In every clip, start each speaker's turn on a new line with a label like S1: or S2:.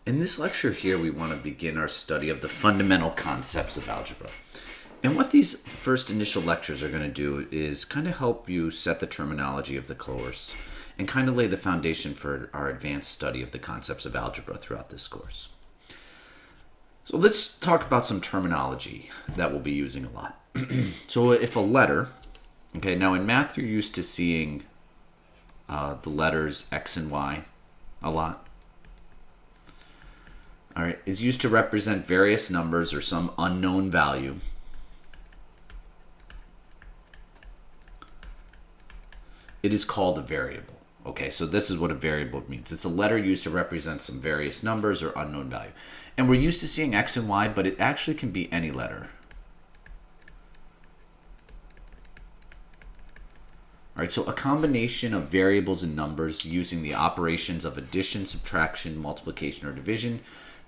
S1: In this lecture here, we want to begin our study of the fundamental concepts of algebra. And what these first initial lectures are going to do is kind of help you set the terminology of the course and kind of lay the foundation for our advanced study of the concepts of algebra throughout this course. So let's talk about some terminology that we'll be using a lot. So if a letter, okay, now in math you're used to seeing the letters X and Y a lot. All right, is used to represent various numbers or some unknown value. It is called a variable. Okay, so this is what a variable means. It's a letter used to represent some various numbers or unknown value. And we're used to seeing X and Y, but it actually can be any letter. All right, so a combination of variables and numbers using the operations of addition, subtraction, multiplication, or division,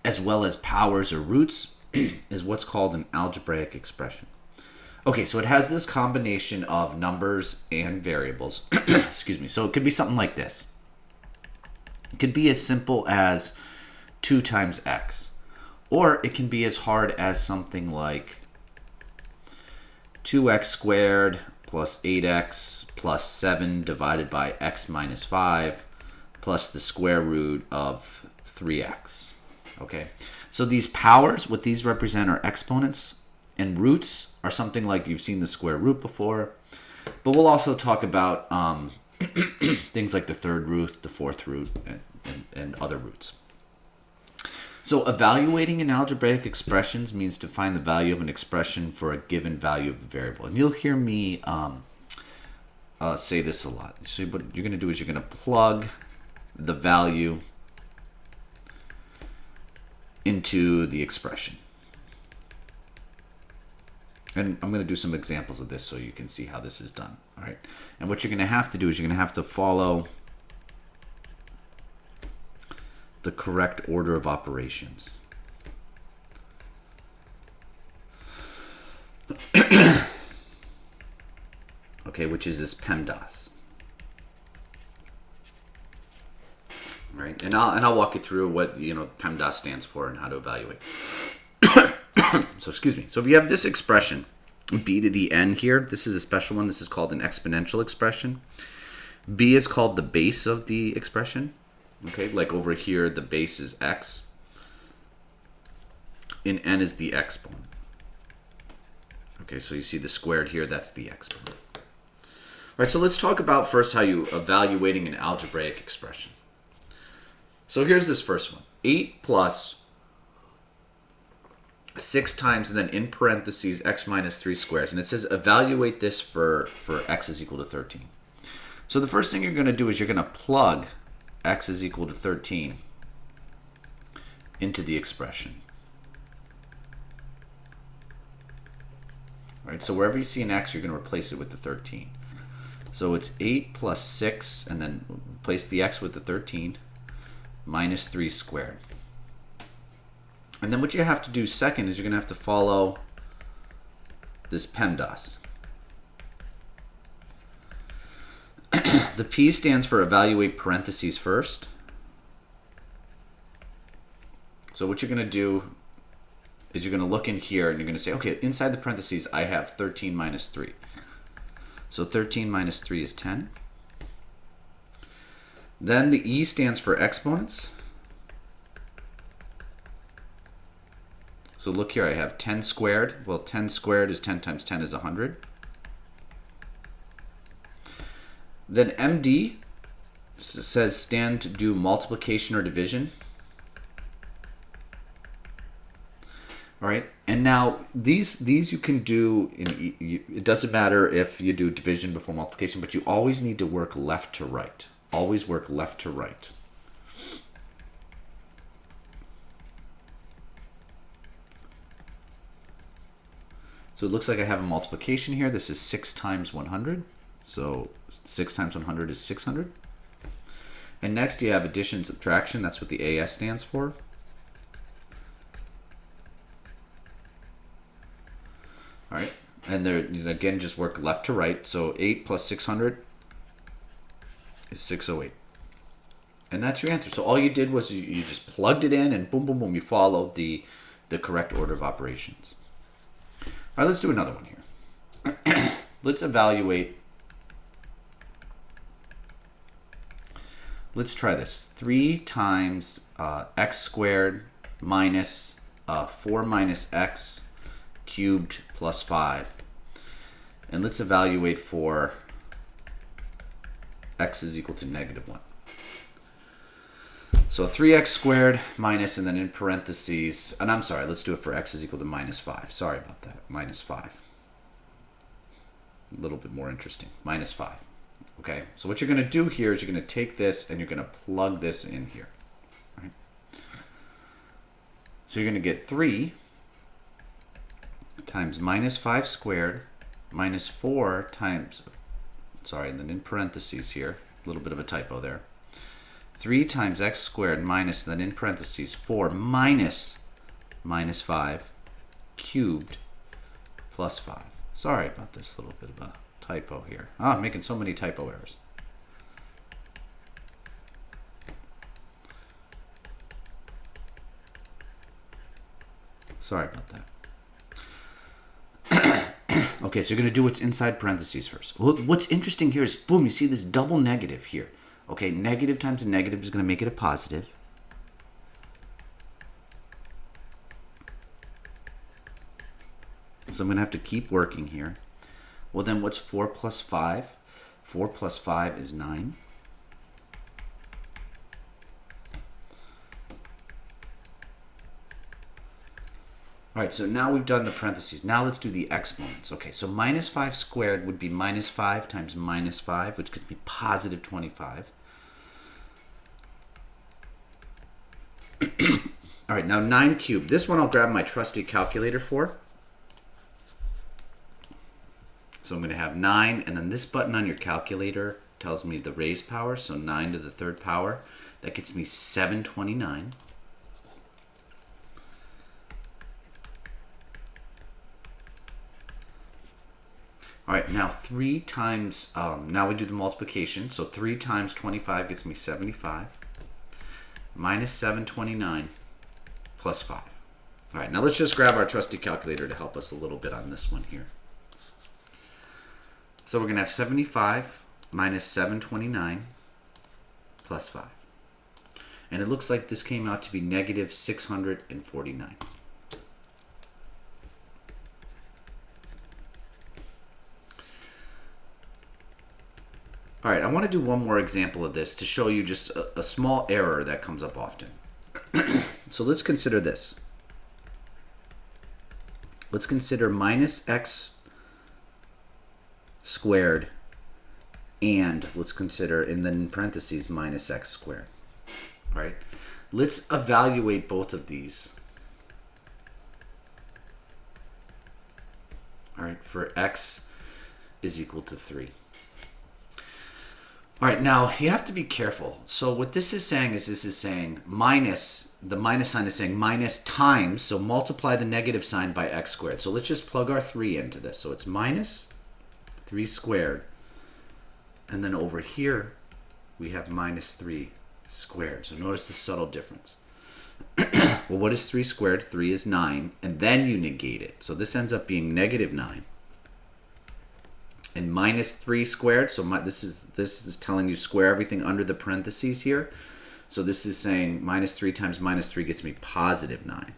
S1: as well as powers or roots, is what's called an algebraic expression. Okay, so it has this combination of numbers and variables. Excuse me. So it could be something like this. It could be as simple as 2 times x. Or it can be as hard as something like 2x squared plus 8x plus 7 divided by x minus 5 plus the square root of 3x. Okay, so these powers, what these represent are exponents, and roots are something like you've seen the square root before. But we'll also talk about things like the third root, the fourth root, and other roots. So evaluating in algebraic expressions means to find the value of an expression for a given value of the variable. And you'll hear me say this a lot. So what you're going to do is you're going to plug the value into the expression. And I'm going to do some examples of this so you can see how this is done. All right. And what you're going to have to do is you're going to have to follow the correct order of operations. Okay, which is this PEMDAS. Right, and I'll walk you through what PEMDAS stands for and how to evaluate. So excuse me. So if you have this expression, b to the n here, this is a special one. This is called an exponential expression. B is called the base of the expression. Okay, like over here, the base is x. In n is the exponent. Okay, so you see the squared here, that's the exponent. All right, so let's talk about first how you evaluating an algebraic expression. So here's this first one. 8 plus 6 times, and then in parentheses, x minus 3 squares. And it says evaluate this for x is equal to 13. So the first thing you're going to do is you're going to plug x is equal to 13 into the expression. All right, so wherever you see an x, you're going to replace it with the 13. So it's 8 plus 6, and then replace the x with the 13. Minus 3 squared. And then what you have to do second is you're going to have to follow this PEMDAS. The P stands for evaluate parentheses first. So what you're going to do is you're going to look in here and you're going to say, okay, inside the parentheses I have 13 minus 3. So 13 minus 3 is 10. Then the E stands for exponents. So look here, I have 10 squared. Well, 10 squared is 10 times 10 is 100. Then MD says stand to do multiplication or division. All right, and now these you can do, it doesn't matter if you do division before multiplication, but you always need to work left to right. Always work left to right. So it looks like I have a multiplication here. This is 6 times 100. So 6 times 100 is 600. And next you have addition, subtraction. That's what the AS stands for. All right. And there, again, just work left to right. So 8 plus 600 is 608. And that's your answer. So all you did was you just plugged it in and boom, boom, boom, you followed the correct order of operations. All right, let's do another one here. Let's evaluate. Let's try this. 3 times x squared minus 4 minus x cubed plus 5. And let's evaluate for x is equal to negative 1. So 3x squared minus, and then in parentheses, and I'm sorry, let's do it for x is equal to minus 5. Sorry about that, minus 5. A little bit more interesting, minus 5. Okay, so what you're going to do here is you're going to take this and you're going to plug this in here. Right? So you're going to get 3 times minus 5 squared minus 4 times, sorry, and then in parentheses here, a little bit of a typo there. 3 times x squared minus, then in parentheses, 4 minus 5 cubed plus 5. Sorry about this little bit of a typo here. I'm making so many typo errors. Sorry about that. Okay, so you're going to do what's inside parentheses first. What's interesting here is, boom, you see this double negative here. Okay, negative times a negative is going to make it a positive. So I'm going to have to keep working here. Well, then what's 4 plus 5? 4 plus 5 is 9. All right, so now we've done the parentheses. Now let's do the exponents. Okay, so minus 5 squared would be minus 5 times minus 5, which gives me positive 25. All right, now 9 cubed. This one I'll grab my trusty calculator for. So I'm going to have 9, and then this button on your calculator tells me the raised power, so 9 to the 3rd power. That gets me 729. All right, now 3 times, now we do the multiplication. So 3 times 25 gets me 75. Minus 729 plus 5. All right, now let's just grab our trusty calculator to help us a little bit on this one here. So we're going to have 75 minus 729 plus 5. And it looks like this came out to be negative 649. All right, I want to do one more example of this to show you just a small error that comes up often. So let's consider this. Let's consider minus x squared, and let's consider, and then in parentheses, minus x squared. All right, let's evaluate both of these. All right, for x is equal to 3. All right, now you have to be careful. So what this is saying is this is saying minus, the minus sign is saying minus times, so multiply the negative sign by x squared. So let's just plug our 3 into this. So it's minus 3 squared. And then over here, we have minus 3 squared. So notice the subtle difference. Well, what is 3 squared? 3 is 9, and then you negate it. So this ends up being negative 9. And minus 3 squared, so this is telling you square everything under the parentheses here. So this is saying minus 3 times minus 3 gets me positive 9. All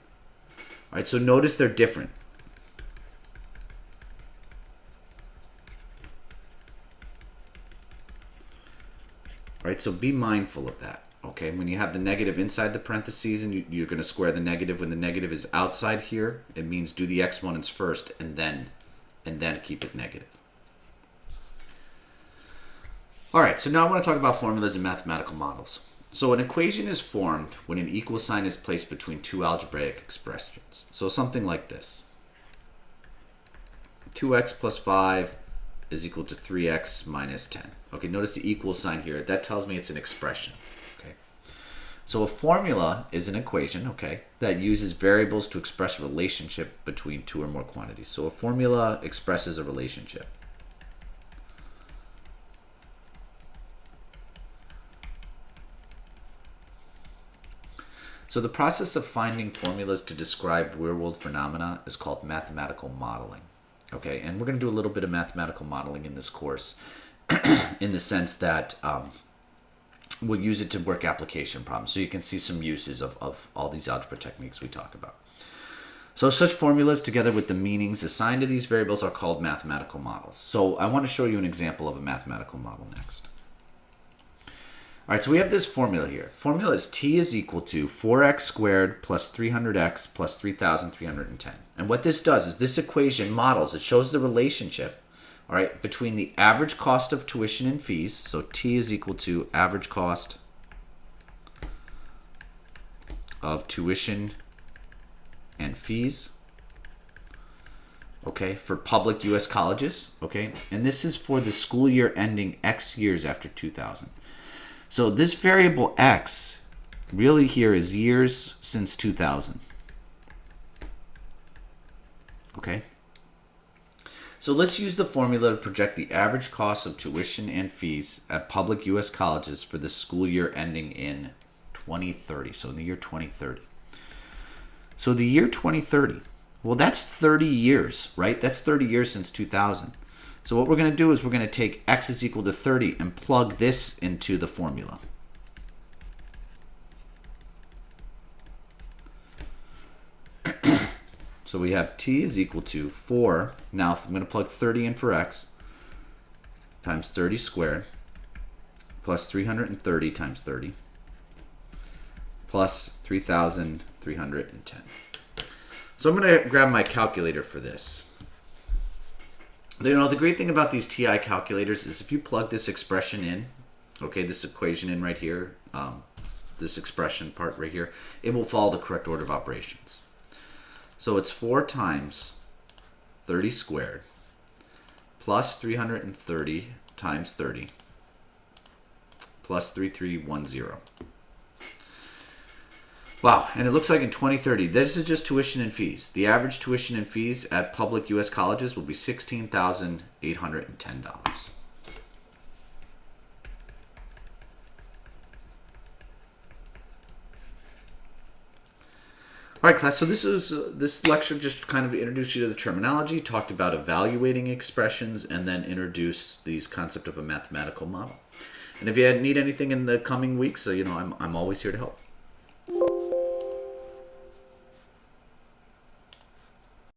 S1: right, so notice they're different. All right, so be mindful of that. Okay, when you have the negative inside the parentheses and you're going to square the negative when the negative is outside here, it means do the exponents first and then keep it negative. All right, so now I want to talk about formulas and mathematical models. So an equation is formed when an equal sign is placed between two algebraic expressions. So something like this. 2x plus 5 is equal to 3x minus 10. Okay, notice the equal sign here. That tells me it's an expression. Okay, so a formula is an equation, okay, that uses variables to express a relationship between two or more quantities. So a formula expresses a relationship. So the process of finding formulas to describe real-world phenomena is called mathematical modeling. Okay, and we're going to do a little bit of mathematical modeling in this course in the sense that we'll use it to work application problems. So you can see some uses of all these algebra techniques we talk about. So such formulas, together with the meanings assigned to these variables, are called mathematical models. So I want to show you an example of a mathematical model next. All right, so we have this formula here. Formula is t is equal to 4x squared plus 300x plus 3,310. And what this does is this equation models, it shows the relationship, all right, between the average cost of tuition and fees. So t is equal to average cost of tuition and fees, okay, for public U.S. colleges, okay? And this is for the school year ending X years after 2000. So this variable X really here is years since 2000. Okay? So let's use the formula to project the average cost of tuition and fees at public U.S. colleges for the school year ending in 2030. So in the year 2030. So the year 2030, well, that's 30 years, right? That's 30 years since 2000. So what we're going to do is we're going to take x is equal to 30 and plug this into the formula. So we have t is equal to 4. Now I'm going to plug 30 in for x times 30 squared plus 330 times 30 plus 3,310. So I'm going to grab my calculator for this. You know, the great thing about these TI calculators is if you plug this expression in, okay, this equation in right here, this expression part right here, it will follow the correct order of operations. So it's 4 times 30 squared plus 330 times 30 plus 3310. Wow, and it looks like in 2030, this is just tuition and fees. The average tuition and fees at public U.S. colleges will be $16,810. All right, class, so this lecture just kind of introduced you to the terminology, talked about evaluating expressions, and then introduced these concept of a mathematical model. And if you need anything in the coming weeks, you know, I'm always here to help.